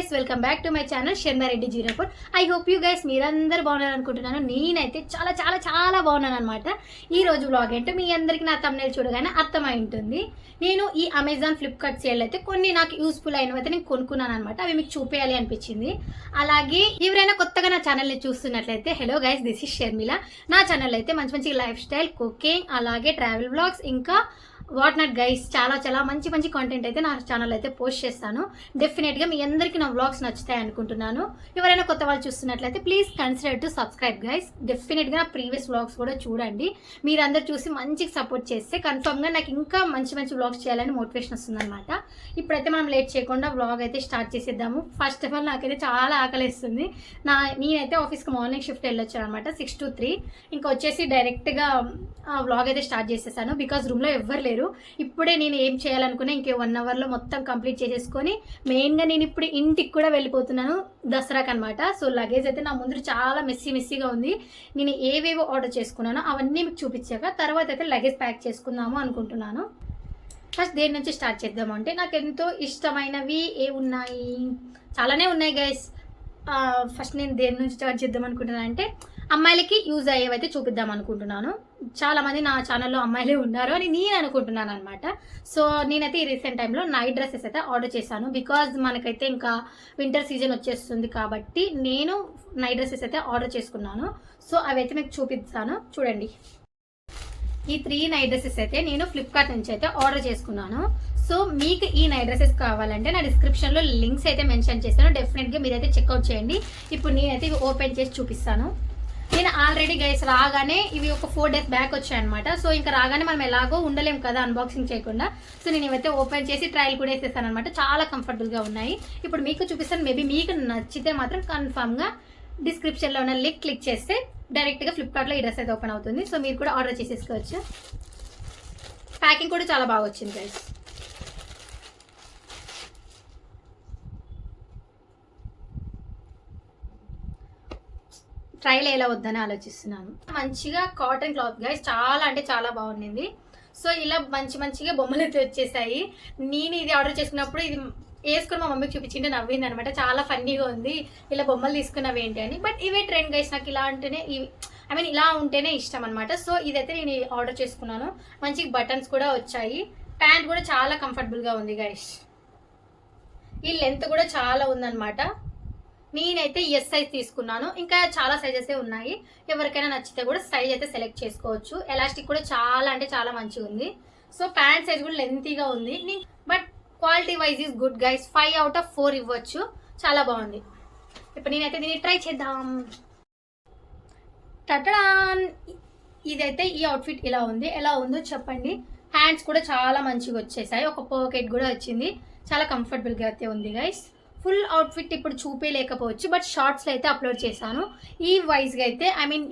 Guys, welcome back to my channel Sharma Reddy 04. I hope you guys మీరందరూ బాగున్నారు అనుకుంటున్నాను. నేనైతే చాలా చాలా చాలా బాగున్నాను అనమాట. ఈ రోజు వ్లాగ్ అంటే మీ అందరికి నా థంబ్నెయిల్ చూడగానే అర్థమై ఉంటుంది. నేను ఈ అమెజాన్ ఫ్లిప్కార్ట్ సేల్ అయితే కొన్ని నాకు యూస్ఫుల్ అయినవైతే నేను కొనుక్కున్నాను అనమాట. అవి మీకు చూపేయాలి అనిపించింది. అలాగే ఎవరైనా కొత్తగా నా ఛానల్ని చూస్తున్నట్లయితే hello guys, this is Sharmila. నా ఛానల్ అయితే మంచి మంచి లైఫ్ స్టైల్, కుకింగ్, అలాగే ట్రావెల్ వ్లాగ్స్, ఇంకా వాట్ నాట్ గైస్, చాలా చాలా మంచి మంచి కాంటెంట్ అయితే నా ఛానల్ అయితే పోస్ట్ చేస్తాను. డెఫినెట్గా మీ అందరికీ నా వ్లాగ్స్ నచ్చుతాయి అనుకుంటున్నాను. ఎవరైనా కొత్త వాళ్ళు చూస్తున్నట్లయితే please consider to subscribe guys. డెఫినెట్గా నా ప్రీవియస్ వ్లాగ్స్ కూడా చూడండి. మీరందరూ చూసి మంచిగా సపోర్ట్ చేస్తే కన్ఫర్మ్గా నాకు ఇంకా మంచి మంచి వ్లాగ్స్ చేయాలని మోటివేషన్ వస్తుందన్నమాట. ఇప్పుడైతే మనం లేట్ చేయకుండా వ్లాగ్ అయితే స్టార్ట్ చేసేద్దాము. ఫస్ట్ ఆఫ్ ఆల్ నాకైతే చాలా ఆకలిస్తుంది. నేనైతే ఆఫీస్కి మార్నింగ్ షిఫ్ట్ వెళ్ళొచ్చాను అనమాట, 6 to 3. ఇంకా వచ్చేసి డైరెక్ట్గా వ్లాగ్ అయితే స్టార్ట్ చేసేసాను. బికాజ్ రూమ్లో ఎవ్వరు లేరు. ఇప్పుడే నేను ఏం చేయాలనుకున్నా ఇంకే 1 hourలో మొత్తం కంప్లీట్ చేసేసుకొని మెయిన్గా నేను ఇప్పుడు ఇంటికి కూడా వెళ్ళిపోతున్నాను దసరాకి అనమాట. సో లగేజ్ అయితే నా ముందు చాలా మెస్సీగా ఉంది. నేను ఏవేవో ఆర్డర్ చేసుకున్నానో అవన్నీ మీకు చూపించాక తర్వాత అయితే లగేజ్ ప్యాక్ చేసుకుందాము అనుకుంటున్నాను. ఫస్ట్ దేని నుంచి స్టార్ట్ చేద్దాము అంటే, నాకు ఎంతో ఇష్టమైనవి ఉన్నాయి, చాలానే ఉన్నాయి గైస్. ఫస్ట్ నేను దేని నుంచి స్టార్ట్ చేద్దాం అనుకుంటున్నాను అంటే, అమ్మాయిలకి యూజ్ అయ్యేవైతే చూపిద్దాం అనుకుంటున్నాను. చాలామంది నా ఛానల్లో అమ్మాయిలే ఉన్నారు అని నేను అనుకుంటున్నాను అనమాట. సో నేనైతే ఈ రీసెంట్ టైంలో నైట్ డ్రెస్సెస్ అయితే ఆర్డర్ చేశాను. బికాజ్ మనకైతే ఇంకా వింటర్ సీజన్ వచ్చేస్తుంది కాబట్టి నేను నైట్ డ్రెస్సెస్ అయితే ఆర్డర్ చేసుకున్నాను. సో అవి అయితే మీకు చూపిస్తాను, చూడండి. ఈ 3 నైట్ డ్రెస్సెస్ అయితే నేను ఫ్లిప్కార్ట్ నుంచి అయితే ఆర్డర్ చేసుకున్నాను. సో మీకు ఈ నైట్ డ్రెస్సెస్ కావాలంటే నా డిస్క్రిప్షన్లో లింక్స్ అయితే మెన్షన్ చేస్తాను. డెఫినెట్గా మీరైతే చెక్అవుట్ చేయండి. ఇప్పుడు నేనైతే ఇవి ఓపెన్ చేసి చూపిస్తాను. నేను ఆల్రెడీ గైస్ రాగానే ఇవి ఒక 4 days బ్యాక్ వచ్చాయన్నమాట. సో ఇంకా రాగానే మనం ఎలాగో ఉండలేము కదా అన్బాక్సింగ్ చేయకుండా. సో నేను ఇవైతే ఓపెన్ చేసి ట్రయల్ కూడా వేసేస్తాను అనమాట. చాలా కంఫర్టబుల్గా ఉన్నాయి. ఇప్పుడు మీకు చూపిస్తాను. మేబీ మీకు నచ్చితే మాత్రం కన్ఫామ్గా డిస్క్రిప్షన్లో ఉన్న లింక్ క్లిక్ చేస్తే డైరెక్ట్గా ఫ్లిప్కార్ట్లో ఈ డ్రెస్ అయితే ఓపెన్ అవుతుంది. సో మీరు కూడా ఆర్డర్ చేసేసుకోవచ్చు. ప్యాకింగ్ కూడా చాలా బాగా వచ్చింది గైస్. ట్రైల్ ఎలా వద్దని ఆలోచిస్తున్నాను. మంచిగా కాటన్ క్లాత్ గైస్, చాలా అంటే చాలా బాగుండింది. సో ఇలా మంచిగా బొమ్మలు అయితే వచ్చేసాయి. నేను ఇది ఆర్డర్ చేసుకున్నప్పుడు ఇది వేసుకుని మా మమ్మీకి చూపించింటే నవ్వింది అనమాట. చాలా ఫన్నీగా ఉంది, ఇలా బొమ్మలు తీసుకున్నవి ఏంటి అని. బట్ ఇవే ట్రెండ్ గైస్, నాకు ఇలా అంటేనే ఇలా ఉంటేనే ఇష్టం అనమాట. సో ఇదైతే నేను ఆర్డర్ చేసుకున్నాను. మంచి బటన్స్ కూడా వచ్చాయి. ప్యాంట్ కూడా చాలా కంఫర్టబుల్గా ఉంది గైస్. ఈ లెంత్ కూడా చాలా ఉందన్నమాట. నేనైతే ఎస్ సైజ్ తీసుకున్నాను. ఇంకా చాలా సైజెసే ఉన్నాయి. ఎవరికైనా నచ్చితే కూడా సైజ్ అయితే సెలెక్ట్ చేసుకోవచ్చు. ఎలాస్టిక్ కూడా చాలా అంటే చాలా మంచిగా ఉంది. సో ప్యాంట్ సైజ్ కూడా లెంతీగా ఉంది. But quality wise is good guys. 5 out of 4 ఇవ్వచ్చు. చాలా బాగుంది. ఇప్పుడు నేనైతే దీన్ని ట్రై చేద్దాం. టటడాన్! ఇదైతే ఈ అవుట్ఫిట్ ఇలా ఉంది. ఎలా ఉందో చెప్పండి. హ్యాండ్స్ కూడా చాలా మంచిగా వచ్చేసాయి. ఒక పాకెట్ కూడా వచ్చింది. చాలా కంఫర్టబుల్గా అయితే ఉంది గైస్. ఫుల్ అవుట్ఫిట్ ఇప్పుడు చూపేయలేకపోవచ్చు, బట్ షార్ట్స్లో అయితే అప్లోడ్ చేశాను. ఈ వైజ్గా అయితే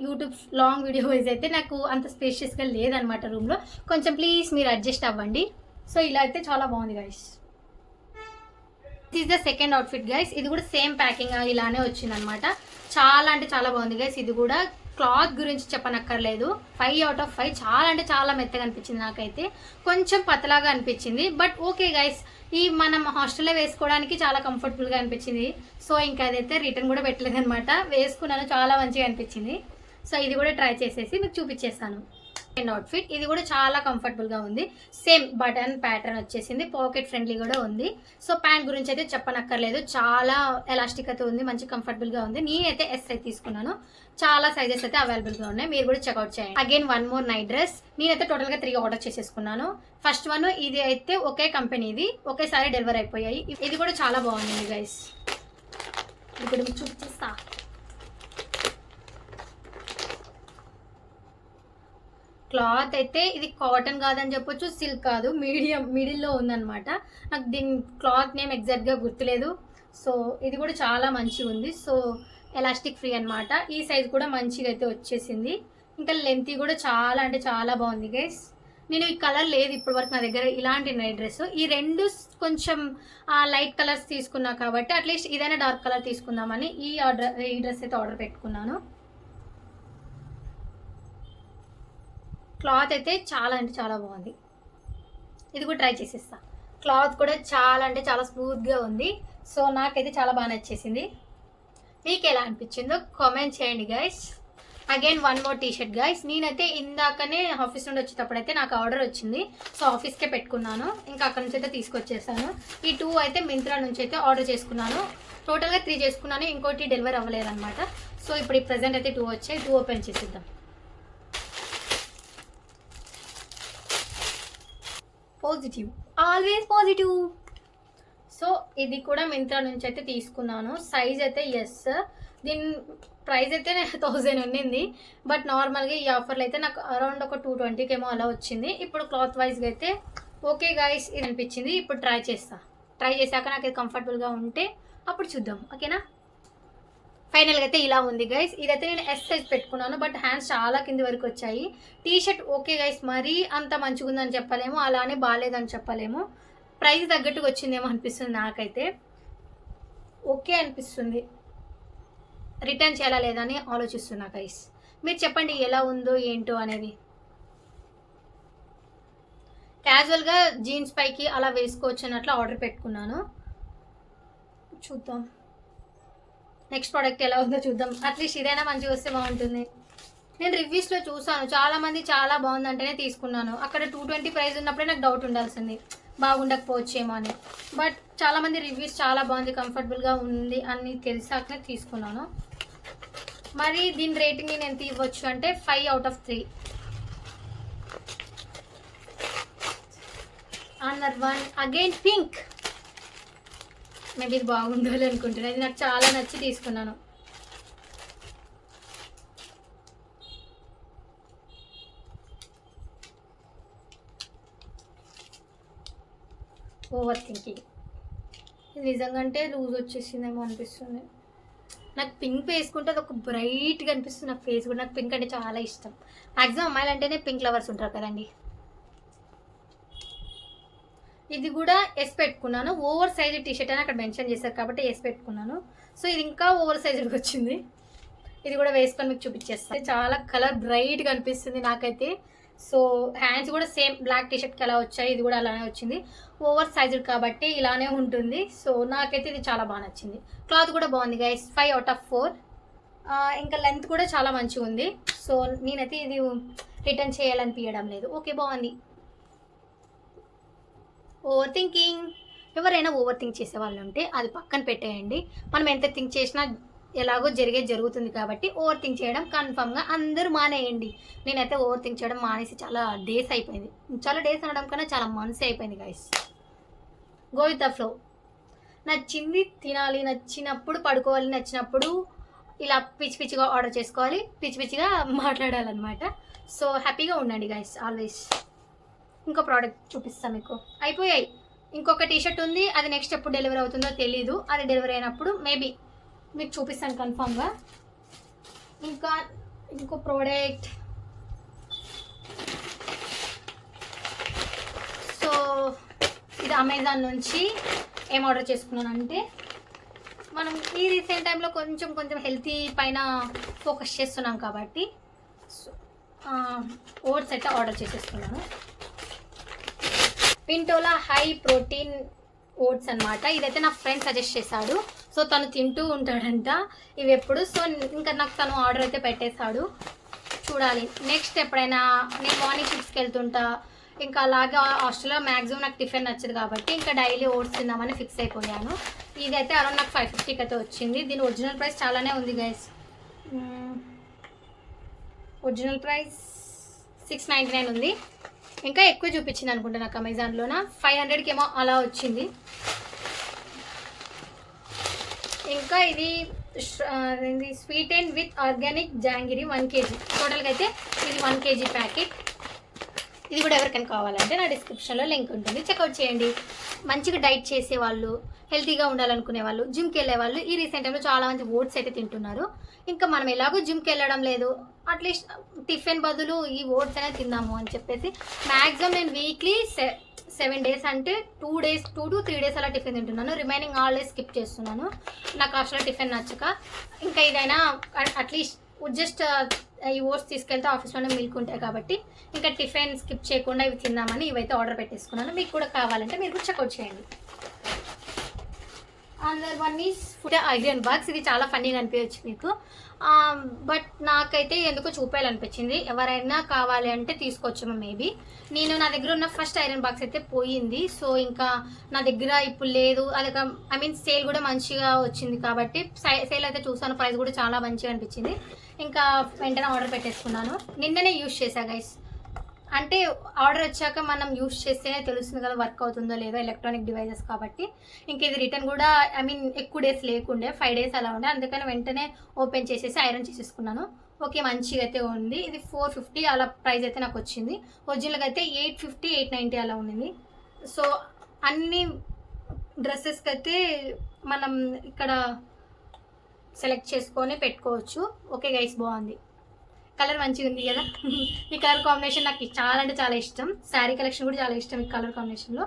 యూట్యూబ్ లాంగ్ వీడియో వైజ్ అయితే నాకు అంత స్పేషియస్గా లేదనమాట రూమ్లో. కొంచెం ప్లీజ్ మీరు అడ్జస్ట్ అవ్వండి. సో ఇలా అయితే చాలా బాగుంది guys. This is the second outfit guys. ఇది కూడా సేమ్ ప్యాకింగ్ ఇలానే వచ్చిందనమాట. చాలా అంటే చాలా బాగుంది గైస్. ఇది కూడా క్లాత్ గురించి చెప్పనక్కర్లేదు. 5 out of 5 చాలా అంటే చాలా మెత్తగా అనిపించింది. నాకైతే కొంచెం పతలాగా అనిపించింది, బట్ ఓకే గైస్. ఈ మనం హాస్టల్లో వేసుకోవడానికి చాలా కంఫర్టబుల్గా అనిపించింది. సో ఇంకా అదైతే రిటర్న్ కూడా పెట్టలేదు అనమాట. వేసుకున్నాను, చాలా మంచిగా అనిపించింది. సో ఇది కూడా ట్రై చేసేసి మీకు చూపించేస్తాను. అవుట్ఫిట్ ఇది కూడా చాలా కంఫర్టబుల్గా ఉంది. సేమ్ బటన్ ప్యాటర్న్ వచ్చేసింది. పాకెట్ ఫ్రెండ్లీ కూడా ఉంది. సో ప్యాంట్ గురించి అయితే చెప్పనక్కర్లేదు. చాలా ఎలాస్టిక్ అయితే ఉంది, మంచి కంఫర్టబుల్గా ఉంది. నేనైతే ఎస్ అయితే తీసుకున్నాను. చాలా సైజెస్ అయితే అవైలబుల్గా ఉన్నాయి. మీరు కూడా చెక్అవుట్ చేయండి. Again 1 more night dress. నేనైతే టోటల్గా 3 ఆర్డర్ చేసేసుకున్నాను. ఫస్ట్ వన్ ఇది అయితే ఒకే కంపెనీది, ఒకేసారి డెలివరీ అయిపోయాయి. ఇది కూడా చాలా బాగుంది గైస్. ఇప్పుడు మీకు చూపిస్తా. క్లాత్ అయితే ఇది కాటన్ కాదని చెప్పొచ్చు, సిల్క్ కాదు, మిడిల్లో ఉందన్నమాట. నాకు దీని క్లాత్ నేమ్ ఎగ్జాక్ట్గా గుర్తులేదు. సో ఇది కూడా చాలా మంచిగా ఉంది. సో ఎలాస్టిక్ ఫ్రీ అనమాట. ఈ సైజ్ కూడా మంచిగా అయితే వచ్చేసింది. ఇంకా లెంత్ కూడా చాలా అంటే చాలా బాగుంది గైస్. నేను ఈ కలర్ లేదు ఇప్పటి వరకు నా దగ్గర ఇలాంటి నైట్ డ్రెస్. ఈ 2 కొంచెం లైట్ కలర్స్ తీసుకున్నా కాబట్టి అట్లీస్ట్ ఇదైనా డార్క్ కలర్ తీసుకుందామని ఈ డ్రెస్ అయితే ఆర్డర్ పెట్టుకున్నాను. క్లాత్ అయితే చాలా అంటే చాలా బాగుంది. ఇది కూడా ట్రై చేసేస్తా. క్లాత్ కూడా చాలా అంటే చాలా స్మూత్గా ఉంది. సో నాకైతే చాలా బాగా నచ్చేసింది. మీకు ఎలా అనిపించిందో కామెంట్ చేయండి guys. Again one more T shirt guys. నేనైతే ఇందాకనే ఆఫీస్ నుండి వచ్చేటప్పుడు అయితే నాకు ఆర్డర్ వచ్చింది. సో ఆఫీస్కే పెట్టుకున్నాను, ఇంకా అక్కడ నుంచి అయితే తీసుకొచ్చేసాను. ఈ 2 అయితే మింత్రా నుంచి అయితే ఆర్డర్ చేసుకున్నాను. టోటల్గా 3 చేసుకున్నాను, ఇంకోటి డెలివరీ అవ్వలేదు అనమాట. సో ఇప్పుడు ఈ ప్రజెంట్ అయితే 2 వచ్చాయి. 2 ఓపెన్ చేసిద్దాం. Positive, always positive. సో ఇది కూడా మింత్రా నుంచి అయితే తీసుకున్నాను. సైజ్ అయితే ఎస్. దీని ప్రైస్ అయితే 1000 ఉండింది. బట్ నార్మల్గా ఈ ఆఫర్లో అయితే నాకు అరౌండ్ ఒక 220 ఏమో అలా వచ్చింది. ఇప్పుడు క్లాత్ వైజ్గా అయితే ఓకే గైస్ ఇది అనిపించింది. ఇప్పుడు ట్రై చేశాక నాకు ఇది కంఫర్టబుల్గా ఉంటే అప్పుడు చూద్దాం, ఓకేనా. ఫైనల్గా అయితే ఇలా ఉంది గైస్. ఇదైతే నేను ఎస్ సైజ్ పెట్టుకున్నాను, బట్ హ్యాండ్స్ చాలా కింది వరకు వచ్చాయి. టీ షర్ట్ ఓకే గైస్, మరీ అంత మంచిగా ఉందని చెప్పలేము, అలానే బాగాలేదని చెప్పలేము. ప్రైస్ తగ్గట్టుగా వచ్చిందేమో అనిపిస్తుంది నాకైతే. ఓకే అనిపిస్తుంది. రిటర్న్ చేయాలా లేదా అని ఆలోచిస్తున్నా గైస్. మీరు చెప్పండి ఎలా ఉందో ఏంటో అనేది. క్యాజువల్గా జీన్స్ పైకి అలా వేసుకోవచ్చు అన్నట్లు ఆర్డర్ పెట్టుకున్నాను. చూద్దాం నెక్స్ట్ ప్రోడక్ట్ ఎలా ఉందో చూద్దాం. అట్లీస్ట్ ఇదైనా మంచిగా వస్తే బాగుంటుంది. నేను రివ్యూస్లో చూసాను, చాలామంది చాలా బాగుందంటేనే తీసుకున్నాను. అక్కడ 220 ప్రైస్ ఉన్నప్పుడే నాకు డౌట్ ఉండాల్సింది, బాగుండకపోవచ్చేమో అని. బట్ చాలామంది రివ్యూస్ చాలా బాగుంది, కంఫర్టబుల్గా ఉంది అని తెలిసాకనే తీసుకున్నాను. మరి దీని రేటింగ్ నేను ఎంత ఇవ్వచ్చు అంటే 5 out of 3. Another one again pink. Maybe ఇది బాగుందో అనుకుంటున్నాను. ఇది నాకు చాలా నచ్చి తీసుకున్నాను. Over thinking. ఇది నిజంగా అంటే లూజ్ వచ్చేసిందేమో అనిపిస్తుంది. నాకు పింక్ వేసుకుంటే అది ఒక బ్రైట్గా అనిపిస్తుంది. నాకు ఫేస్ కూడా, నాకు పింక్ అంటే చాలా ఇష్టం. మ్యాక్సిమం అమ్మాయిలు అంటేనే పింక్ లవర్స్ ఉంటారు కదండి. ఇది కూడా ఎస్ పెట్టుకున్నాను. ఓవర్ సైజ్ టీ షర్ట్ అని అక్కడ మెన్షన్ చేశారు కాబట్టి ఎస్ పెట్టుకున్నాను. సో ఇది ఇంకా ఓవర్ సైజ్కి వచ్చింది. ఇది కూడా వేసుకొని మీకు చూపించేస్తాను. చాలా కలర్ బ్రైట్గా అనిపిస్తుంది నాకైతే. సో హ్యాండ్స్ కూడా సేమ్ బ్లాక్ టీ షర్ట్కి ఎలా వచ్చాయి, ఇది కూడా అలానే వచ్చింది. ఓవర్ సైజ్డ్ కాబట్టి ఇలానే ఉంటుంది. సో నాకైతే ఇది చాలా బాగా నచ్చింది. క్లాత్ కూడా బాగుంది గైస్. 5 out of 4. ఇంకా లెంత్ కూడా చాలా మంచిగా ఉంది. సో నేనైతే ఇది రిటర్న్ చేయాలనిపించడం లేదు. ఓకే బాగుంది. Over thinking. ఎవరైనా ఓవర్ థింక్ చేసే వాళ్ళు ఉంటే అది పక్కన పెట్టేయండి. మనం ఎంత థింక్ చేసినా ఎలాగో జరుగుతుంది కాబట్టి ఓవర్ థింక్ చేయడం కన్ఫర్మ్గా అందరూ మానేయండి. నేనైతే ఓవర్ థింక్ చేయడం మానేసి చాలా డేస్ అయిపోయింది. చాలా డేస్ అనడం కన్నా చాలా మంత్స్ అయిపోయింది guys. Go with the flow. నచ్చింది తినాలి, నచ్చినప్పుడు పడుకోవాలి, నచ్చినప్పుడు ఇలా పిచ్చి పిచ్చిగా ఆర్డర్ చేసుకోవాలి, పిచ్చి పిచ్చిగా మాట్లాడాలన్నమాట. సో హ్యాపీగా ఉండండి గైస్ ఆల్వేస్. ఇంకో ప్రోడక్ట్ చూపిస్తాను మీకు. అయిపోయాయి. ఇంకొక టీషర్ట్ ఉంది, అది నెక్స్ట్ ఎప్పుడు డెలివరీ అవుతుందో తెలీదు. అది డెలివరీ అయినప్పుడు మేబీ మీకు చూపిస్తాను కన్ఫామ్గా. ఇంకా ఇంకో ప్రోడక్ట్. సో ఇది అమెజాన్ నుంచి ఏం ఆర్డర్ చేసుకున్నానంటే, మనం ఈ రీసెంట్ టైంలో కొంచెం హెల్తీ పైన ఫోకస్ చేస్తున్నాం కాబట్టి ఓట్స్ అయితే ఆర్డర్ చేసేసుకున్నాను. పింటోలా హై ప్రోటీన్ ఓట్స్ అనమాట. ఇదైతే నా ఫ్రెండ్ సజెస్ట్ చేశాడు. సో తను తింటూ ఉంటాడంట ఇవి ఎప్పుడు. సో ఇంకా నాకు తను ఆర్డర్ అయితే పెట్టేశాడు. చూడాలి నెక్స్ట్ ఎప్పుడైనా. నేను మార్నింగ్ షిఫ్ట్స్కి వెళ్తుంటా, ఇంకా అలాగే హాస్టల్లో మ్యాక్సిమం నాకు టిఫిన్ నచ్చదు కాబట్టి ఇంకా డైలీ ఓట్స్ తిందామని ఫిక్స్ అయిపోయాను. ఇదైతే అరౌండ్ నాకు 550కి అయితే వచ్చింది. దీని ఒరిజినల్ ప్రైస్ చాలానే ఉంది గైస్. ఒరిజినల్ ప్రైస్ 699 ఉంది. ఇంకా ఎక్కువ చూపించింది అనుకుంటా నాకు అమెజాన్లోన. 500కి ఏమో అలా వచ్చింది. ఇంకా ఇది sweet and with organic jangiri 1 kg. టోటల్గా అయితే ఇది 1 kg ప్యాకెట్. ఇది కూడా ఎవరికైనా కావాలంటే నా డిస్క్రిప్షన్లో లింక్ ఉంటుంది, చెక్అవుట్ చేయండి. మంచిగా డైట్ చేసేవాళ్ళు, హెల్తీగా ఉండాలనుకునే వాళ్ళు, జిమ్కి వెళ్ళే వాళ్ళు ఈ రీసెంట్ టైంలో చాలామంది ఓట్స్ అయితే తింటున్నారు. ఇంకా మనం ఎలాగో జిమ్కి వెళ్ళడం లేదు, అట్లీస్ట్ టిఫిన్ బదులు ఈ ఓట్స్ అనేది తిందాము అని చెప్పేసి మ్యాక్సిమం నేను వీక్లీ 7 days అంటే 2 to 3 days అలా టిఫిన్ తింటున్నాను. రిమైనింగ్ ఆల్ డేస్ స్కిప్ చేస్తున్నాను నాకు అసలు టిఫిన్ నచ్చక. ఇంకా ఇదైనా అట్లీస్ట్ జస్ట్ ఈ ఓట్స్ తీసుకెళ్తే ఆఫీస్లోనే మిల్క్ ఉంటాయి కాబట్టి ఇంకా టిఫిన్ స్కిప్ చేయకుండా ఇవి తిందామని ఇవైతే ఆర్డర్ పెట్టేసుకున్నాను. మీకు కూడా కావాలంటే మీరు కూడా చెక్అవుట్ చేయండి. అందర్ one is food iron box. ఇది చాలా ఫన్నీగా అనిపించచ్చు మీకు, బట్ నాకైతే ఎందుకో చూపేయాలనిపించింది. ఎవరైనా కావాలి అంటే తీసుకోవచ్చేమో మేబీ. నా దగ్గర ఉన్న ఫస్ట్ ఐరన్ బాక్స్ అయితే పోయింది. సో ఇంకా నా దగ్గర ఇప్పుడు లేదు. అది ఐ మీన్ సేల్ కూడా మంచిగా వచ్చింది కాబట్టి సేల్ అయితే చూసాను. ప్రైస్ కూడా చాలా మంచిగా అనిపించింది. ఇంకా వెంటనే ఆర్డర్ పెట్టేసుకున్నాను. నిన్ననే యూజ్ చేశా గైస్. అంటే ఆర్డర్ వచ్చాక మనం యూజ్ చేస్తేనే తెలుస్తుంది కదా వర్క్ అవుతుందో లేదో, ఎలక్ట్రానిక్ డివైజెస్ కాబట్టి. ఇంక ఇది రిటర్న్ కూడా ఐ మీన్ ఎక్కువ డేస్ లేకుండే, 5 days అలా ఉండే. అందుకని వెంటనే ఓపెన్ చేసేసి ఐరన్ చేసేసుకున్నాను. ఓకే, మంచిగా అయితే ఉంది. ఇది 450 అలా ప్రైస్ అయితే నాకు వచ్చింది. ఒరిజినల్గా అయితే 850, 890 అలా ఉంది. సో అన్ని డ్రెస్సెస్కి అయితే మనం ఇక్కడ సెలెక్ట్ చేసుకొని పెట్టుకోవచ్చు. ఓకే గైస్, బాగుంది. కలర్ మంచిగా ఉంది కదా. ఈ కలర్ కాంబినేషన్ నాకు చాలా అంటే చాలా ఇష్టం. శారీ కలెక్షన్ కూడా చాలా ఇష్టం ఈ కలర్ కాంబినేషన్లో.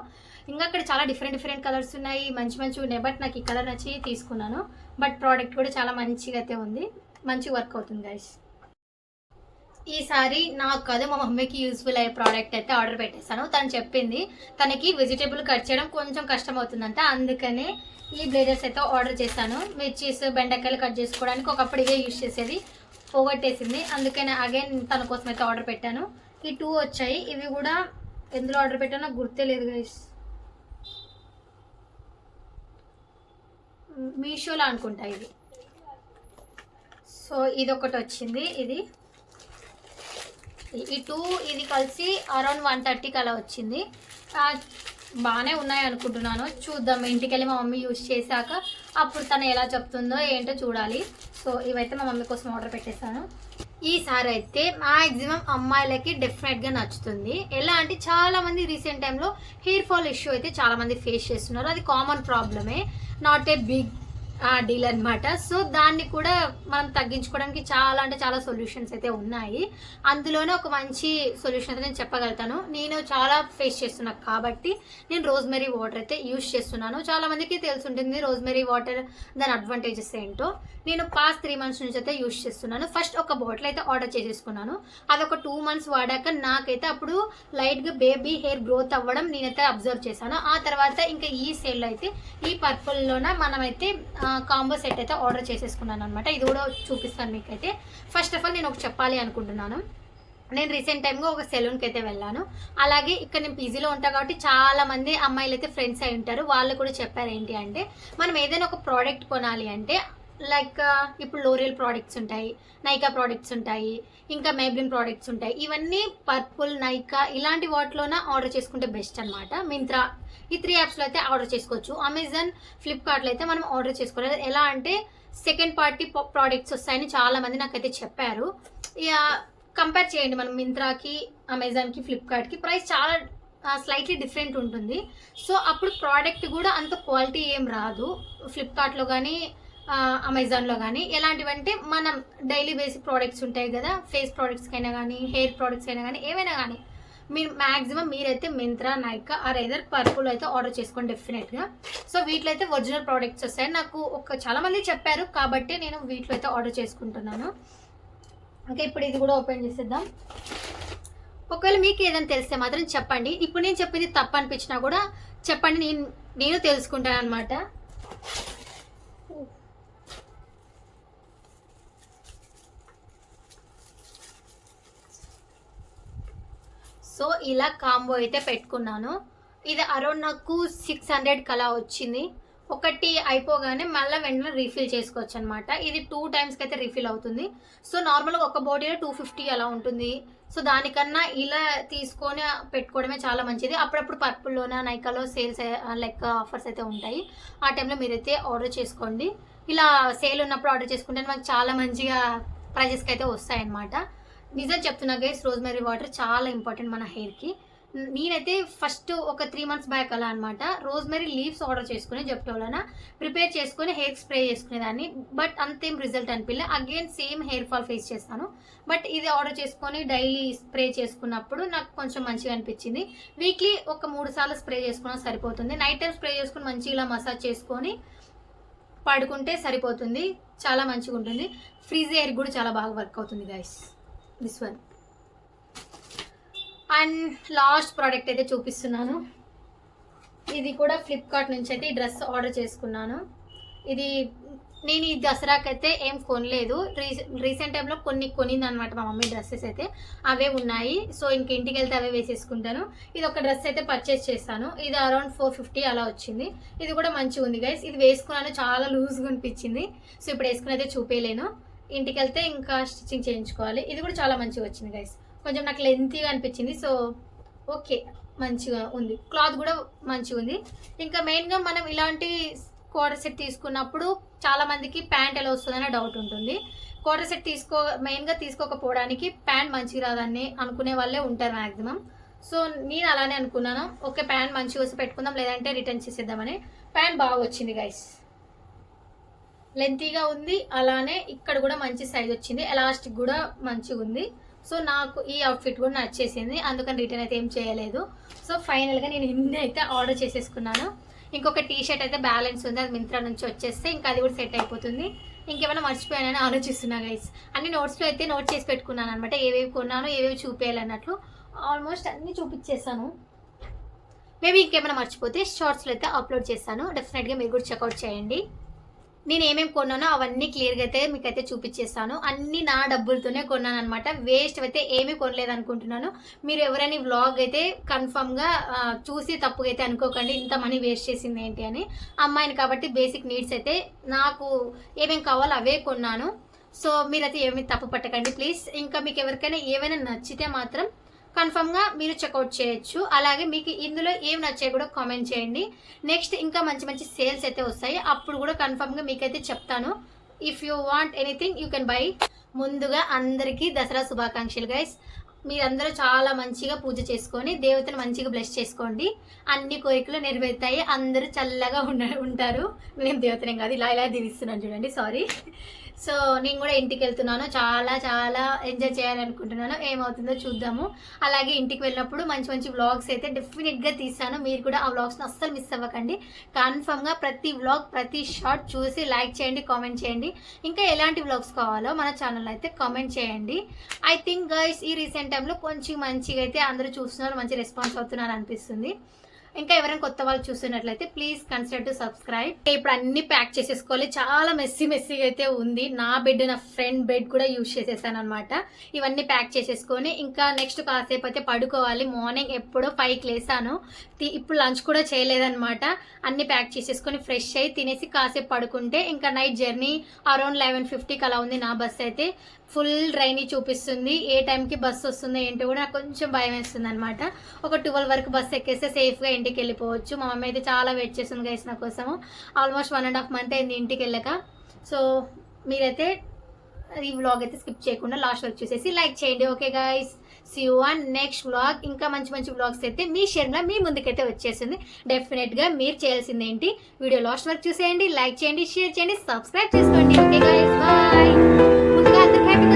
ఇంకా అక్కడ చాలా డిఫరెంట్ కలర్స్ ఉన్నాయి, మంచి ఉన్నాయి. బట్ నాకు ఈ కలర్ నచ్చి తీసుకున్నాను. బట్ ప్రోడక్ట్ కూడా చాలా మంచిగా అయితే ఉంది, మంచి వర్క్ అవుతుంది గైస్. ఈసారి నాకు కాదు మా మమ్మీకి యూస్ఫుల్ అయ్యే ప్రోడక్ట్ అయితే ఆర్డర్ పెట్టేస్తాను. తను చెప్పింది తనకి వెజిటేబుల్ కట్ చేయడం కొంచెం కష్టం అవుతుందంట. అందుకనే ఈ బ్లేజర్స్ అయితే ఆర్డర్ చేశాను. మిర్చీస్, బెండకాయలు కట్ చేసుకోవడానికి ఒకప్పుడు ఇవే యూజ్ చేసేది, పోగొట్టేసింది. అందుకని అగైన్ తన కోసం అయితే ఆర్డర్ పెట్టాను. ఈ 2 వచ్చాయి. ఇవి కూడా ఎందులో ఆర్డర్ పెట్టానో గుర్తే లేదు గైస్. మీషోలో అనుకుంటా ఇది. సో ఇది ఒకటి వచ్చింది. ఈ 2 ఇది కలిసి అరౌండ్ 130కి అలా వచ్చింది. బాగానే ఉన్నాయి అనుకుంటున్నాను. చూద్దాం, ఇంటికి వెళ్ళి మా మమ్మీ యూజ్ చేశాక అప్పుడు తను ఎలా చెప్తుందో ఏంటో చూడాలి. సో ఇవైతే మా మమ్మీ కోసం ఆర్డర్ పెట్టేశాను. ఈసారి అయితే మ్యాక్సిమం అమ్మాయిలకి డెఫినెట్గా నచ్చుతుంది. ఎలా అంటే చాలామంది రీసెంట్ టైంలో హెయిర్ ఫాల్ ఇష్యూ అయితే చాలామంది ఫేస్ చేస్తున్నారు. అది కామన్ ప్రాబ్లమే, నాట్ ఏ బిగ్ డీల్ అనమాట. సో దాన్ని కూడా మనం తగ్గించుకోవడానికి చాలా అంటే చాలా సొల్యూషన్స్ అయితే ఉన్నాయి. అందులోనే ఒక మంచి సొల్యూషన్ అయితే నేను చెప్పగలుగుతాను. నేను చాలా ఫేస్ చేస్తున్నా కాబట్టి నేను రోజ్మెరీ వాటర్ అయితే యూజ్ చేస్తున్నాను. చాలామందికి తెలుసుంటుంది రోజ్మెరీ వాటర్ దాని అడ్వాంటేజెస్ ఏంటో. నేను పాస్ట్ 3 months నుంచి అయితే యూజ్ చేస్తున్నాను. ఫస్ట్ ఒక బాటిల్ అయితే ఆర్డర్ చేసేసుకున్నాను. అదొక 2 months వాడాక నాకైతే అప్పుడు లైట్గా బేబీ హెయిర్ గ్రోత్ అవ్వడం నేనైతే అబ్జర్వ్ చేశాను. ఆ తర్వాత ఇంకా ఈ సేల్లో అయితే ఈ పర్పుల్లోన మనమైతే కాంబో సెట్ అయితే ఆర్డర్ చేసేసుకున్నాను అనమాట. ఇది కూడా చూపిస్తాను మీకైతే. ఫస్ట్ ఆఫ్ ఆల్ నేను ఒకటి చెప్పాలి అనుకుంటున్నాను. నేను రీసెంట్ టైంగా ఒక సెలూన్కి అయితే వెళ్ళాను. అలాగే ఇక్కడ నేను పీజీలో ఉంటాను కాబట్టి చాలామంది అమ్మాయిలు అయితే ఫ్రెండ్స్ అయి ఉంటారు. వాళ్ళు కూడా చెప్పారు ఏంటి అంటే, మనం ఏదైనా ఒక ప్రోడక్ట్ కొనాలి అంటే లైక్ ఇప్పుడు లోరియల్ ప్రోడక్ట్స్ ఉంటాయి, నైకా ప్రోడక్ట్స్ ఉంటాయి, ఇంకా మేబ్లిన్ ప్రోడక్ట్స్ ఉంటాయి. ఇవన్నీ పర్పుల్, నైకా ఇలాంటి వాటిలోన ఆర్డర్ చేసుకుంటే బెస్ట్ అనమాట. మింత్రా ఈ 3 యాప్స్లో అయితే ఆర్డర్ చేసుకోవచ్చు. అమెజాన్, ఫ్లిప్కార్ట్లో అయితే మనం ఆర్డర్ చేసుకోలేదు. ఎలా అంటే సెకండ్ పార్టీ ప్రోడక్ట్స్ వస్తాయని చాలామంది నాకైతే చెప్పారు. ఇక కంపేర్ చేయండి మనం మింత్రాకి, అమెజాన్కి, ఫ్లిప్కార్ట్కి ప్రైస్ చాలా స్లైట్లీ డిఫరెంట్ ఉంటుంది. సో అప్పుడు ప్రోడక్ట్ కూడా అంత క్వాలిటీ ఏం రాదు. ఫ్లిప్కార్ట్లో కానీ అమెజాన్లో కానీ ఎలాంటివంటే మనం డైలీ బేసిక్ ప్రోడక్ట్స్ ఉంటాయి కదా, ఫేస్ ప్రోడక్ట్స్కి అయినా కానీ హెయిర్ ప్రోడక్ట్స్ అయినా కానీ ఏమైనా కానీ మీరు మ్యాక్సిమం మీరైతే మింత్రా, నైకా ఆర్ ఏదర్ పర్పుల్ అయితే ఆర్డర్ చేసుకోండి డెఫినెట్గా. సో వీటిలో అయితే ఒరిజినల్ ప్రోడక్ట్స్ వస్తాయి. నాకు చాలామంది చెప్పారు కాబట్టి నేను వీటిలో అయితే ఆర్డర్ చేసుకుంటున్నాను. ఓకే, ఇప్పుడు ఇది కూడా ఓపెన్ చేసేద్దాం. ఒకవేళ మీకు ఏదైనా తెలిస్తే మాత్రం చెప్పండి. ఇప్పుడు నేను చెప్పింది తప్పు అనిపించినా కూడా చెప్పండి, నేను తెలుసుకుంటాను అనమాట. సో ఇలా కాంబో అయితే పెట్టుకున్నాను. ఇది అరౌండ్ నాకు 600 అలా వచ్చింది. ఒకటి అయిపోగానే మళ్ళీ వెంటనే రీఫిల్ చేసుకోవచ్చు అనమాట. ఇది 2 times అయితే రీఫిల్ అవుతుంది. సో నార్మల్గా ఒక బాటిల్లో 250 అలా ఉంటుంది. సో దానికన్నా ఇలా తీసుకొని పెట్టుకోవడమే చాలా మంచిది. అప్పుడప్పుడు పర్పుల్లోన, నైకాలో సేల్స్ లైక్ ఆఫర్స్ అయితే ఉంటాయి. ఆ టైంలో మీరైతే ఆర్డర్ చేసుకోండి. ఇలా సేల్ ఉన్నప్పుడు ఆర్డర్ చేసుకుంటే మనకు చాలా మంచిగా ప్రైజెస్కి అయితే వస్తాయన్నమాట. నిజం చెప్తున్నా గైస్, రోజ్మెరీ వాటర్ చాలా ఇంపార్టెంట్ మన హెయిర్కి. నేనైతే ఫస్ట్ ఒక 3 months బ్యాక్ అలా అనమాట రోజ్మెరీ లీవ్స్ ఆర్డర్ చేసుకుని జెప్టోలోన ప్రిపేర్ చేసుకుని హెయిర్ స్ప్రే చేసుకునేదాన్ని. బట్ అంతేం రిజల్ట్ అనిపించలే. Again same hair fall face చేస్తాను. బట్ ఇది ఆర్డర్ చేసుకొని డైలీ స్ప్రే చేసుకున్నప్పుడు నాకు కొంచెం మంచిగా అనిపించింది. వీక్లీ ఒక 3 సార్లు స్ప్రే చేసుకున్నా సరిపోతుంది. నైట్ టైం స్ప్రే చేసుకుని మంచిగా ఇలా మసాజ్ చేసుకొని పడుకుంటే సరిపోతుంది. చాలా మంచిగా ఉంటుంది. ఫ్రీజ్ హెయిర్ కూడా చాలా బాగా వర్క్ అవుతుంది guys. This one. And last product అయితే చూపిస్తున్నాను. ఇది కూడా ఫ్లిప్కార్ట్ నుంచి అయితే ఈ డ్రెస్ ఆర్డర్ చేసుకున్నాను. ఇది నేను ఈ దసరాకి అయితే ఏం కొనలేదు. రీసెంట్ టైంలో కొనింది అనమాట మా మమ్మీ డ్రెస్సెస్ అయితే, అవే ఉన్నాయి. సో ఇంక ఇంటికి వెళ్తే అవే వేసేసుకుంటాను. ఇది ఒక డ్రెస్ అయితే పర్చేస్ చేశాను. ఇది అరౌండ్ 450 అలా వచ్చింది. ఇది కూడా మంచిగా ఉంది గైస్. ఇది వేసుకున్నాను, చాలా లూజ్గా అనిపించింది. సో ఇప్పుడు వేసుకుని అయితే చూపేయలేను. ఇంటికి వెళ్తే ఇంకా స్టిచ్చింగ్ చేయించుకోవాలి. ఇది కూడా చాలా మంచిగా వచ్చింది గైస్. కొంచెం నాకు లెంతీగా అనిపించింది. సో ఓకే, మంచిగా ఉంది. క్లాత్ కూడా మంచిగా ఉంది. ఇంకా మెయిన్గా మనం ఇలాంటి క్వార్టర్ సెట్ తీసుకున్నప్పుడు చాలా మందికి ప్యాంట్ ఎలా వస్తుందనే డౌట్ ఉంటుంది. క్వార్టర్ సెట్ మెయిన్గా తీసుకోకపోవడానికి ప్యాంట్ మంచిగా రాదని అనుకునే వాళ్ళే ఉంటారు మ్యాక్సిమం. సో నేను అలానే అనుకున్నాను. ఓకే, ప్యాంట్ మంచిగా వస్తే పెట్టుకుందాం, లేదంటే రిటర్న్ చేసేద్దామని. ప్యాంట్ బాగా వచ్చింది గైస్, లెంతీగా ఉంది. అలానే ఇక్కడ కూడా మంచి సైజ్ వచ్చింది, ఎలాస్టిక్ కూడా మంచిగా ఉంది. సో నాకు ఈ అవుట్ఫిట్ కూడా నచ్చేసింది, అందుకని రిటర్న్ అయితే ఏం చేయలేదు. సో ఫైనల్గా నేను ఇన్ని అయితే ఆర్డర్ చేసేసుకున్నాను. ఇంకొక టీ షర్ట్ అయితే బ్యాలెన్స్ ఉంది, అది మింత్రా నుంచి వచ్చేస్తే ఇంకా అది కూడా సెట్ అయిపోతుంది. ఇంకేమైనా మర్చిపోయానని ఆలోచిస్తున్నా గైస్. అన్ని నోట్స్లో అయితే నోట్ చేసి పెట్టుకున్నాను అనమాట, ఏవేవి కొన్నాను, ఏవేవి చూపించాలన్నట్లు. ఆల్మోస్ట్ అన్నీ చూపించేస్తాను. మేబీ ఇంకేమైనా మర్చిపోతే షార్ట్స్లో అయితే అప్లోడ్ చేస్తాను. డెఫినెట్గా మీరు కూడా చెక్అవుట్ చేయండి. నేను ఏమేమి కొన్నానో అవన్నీ క్లియర్గా అయితే మీకైతే చూపించేస్తాను. అన్నీ నా డబ్బులతోనే కొన్నాను అనమాట. వేస్ట్ అయితే ఏమీ కొనలేదు అనుకుంటున్నాను. మీరు ఎవరైనా వ్లాగ్ అయితే కన్ఫర్మ్గా చూసి తప్పుగా అయితే అనుకోకండి, ఇంత మనీ వేస్ట్ చేసింది ఏంటి అని. అమ్మాయిని కాబట్టి బేసిక్ నీడ్స్ అయితే నాకు ఏమేమి కావాలో అవే కొన్నాను. సో మీరైతే ఏమీ తప్పు పట్టకండి ప్లీజ్. ఇంకా మీకు ఎవరికైనా ఏమైనా నచ్చితే మాత్రం కన్ఫర్మ్గా మీరు చెక్అవుట్ చేయొచ్చు. అలాగే మీకు ఇందులో ఏం నచ్చాయి కూడా కామెంట్ చేయండి. నెక్స్ట్ ఇంకా మంచి మంచి సేల్స్ అయితే వస్తాయి, అప్పుడు కూడా కన్ఫర్మ్గా మీకైతే చెప్తాను. If you want anything you can buy. ముందుగా అందరికీ దసరా శుభాకాంక్షలు గైస్. మీరందరూ చాలా మంచిగా పూజ చేసుకొని దేవతను మంచిగా బ్లెస్ చేసుకోండి. అన్ని కోరికలు నెరవేరుతాయి, అందరూ చల్లగా ఉంటారు. నేను దేవతనే కాదు, ఇలా దీవిస్తున్నాను చూడండి, సారీ. సో నేను కూడా ఇంటికి వెళ్తున్నాను, చాలా చాలా ఎంజాయ్ చేయాలనుకుంటున్నాను. ఏమవుతుందో చూద్దాము. అలాగే ఇంటికి వెళ్ళినప్పుడు మంచి మంచి వ్లాగ్స్ అయితే డెఫినెట్గా తీస్తాను. మీరు కూడా ఆ వ్లాగ్స్ని అస్సలు మిస్ అవ్వకండి. కన్ఫర్మ్గా ప్రతి వ్లాగ్ ప్రతి షార్ట్ చూసి లైక్ చేయండి, కామెంట్ చేయండి. ఇంకా ఎలాంటి వ్లాగ్స్ కావాలో మన ఛానల్ అయితే కామెంట్ చేయండి. ఐ థింక్ గైస్ ఈ రీసెంట్ టైంలో కొంచెం మంచిగా అయితే అందరూ చూస్తున్నారు, మంచి రెస్పాన్స్ అవుతున్నారు అనిపిస్తుంది. ఇంకా ఎవరైనా కొత్త వాళ్ళు చూస్తున్నట్లయితే ప్లీజ్ కన్సిడర్ టు సబ్స్క్రైబ్. ఇప్పుడు అన్ని ప్యాక్ చేసేసుకోవాలి, చాలా మెస్సీగా అయితే ఉంది. నా బెడ్, నా ఫ్రెండ్ బెడ్ కూడా యూజ్ చేసేసాను అనమాట. ఇవన్నీ ప్యాక్ చేసేసుకొని ఇంకా నెక్స్ట్ కాసేపు అయితే పడుకోవాలి. మార్నింగ్ ఎప్పుడో 5కి లేసాను, ఇప్పుడు లంచ్ కూడా చేయలేదన్నమాట. అన్ని ప్యాక్ చేసేసుకొని ఫ్రెష్ అయ్యి తినేసి కాసేపు పడుకుంటే ఇంకా నైట్ జర్నీ అరౌండ్ 11:50కి అలా ఉంది. నా బస్ అయితే ఫుల్ రైనీ చూపిస్తుంది. ఏ టైంకి బస్సు వస్తుందో ఏంటో కూడా నాకు కొంచెం భయం వేస్తుంది అనమాట. ఒక 12 వరకు బస్సు ఎక్కేస్తే సేఫ్గా ఇంటికి వెళ్ళిపోవచ్చు. మా మమ్మీ అయితే చాలా వెయిట్ చేస్తుంది గైస్ నా కోసము. ఆల్మోస్ట్ 1.5 మంత్ అయింది ఇంటికి వెళ్ళక. సో మీరైతే ఈ వ్లాగ్ అయితే స్కిప్ చేయకుండా లాస్ట్ వరకు చూసేసి లైక్ చేయండి. Okay guys, see you on next vlog. ఇంకా మంచి మంచి వ్లాగ్స్ అయితే మీ షేర్గా మీ ముందుకైతే వచ్చేసింది. డెఫినెట్గా మీరు చేయాల్సింది ఏంటి, వీడియో లాస్ట్ వరకు చూసేయండి, లైక్ చేయండి, షేర్ చేయండి, సబ్స్క్రైబ్ చేసుకోండి. Okay guys, bye. ముందుగా అందరికీ హ్యాపీ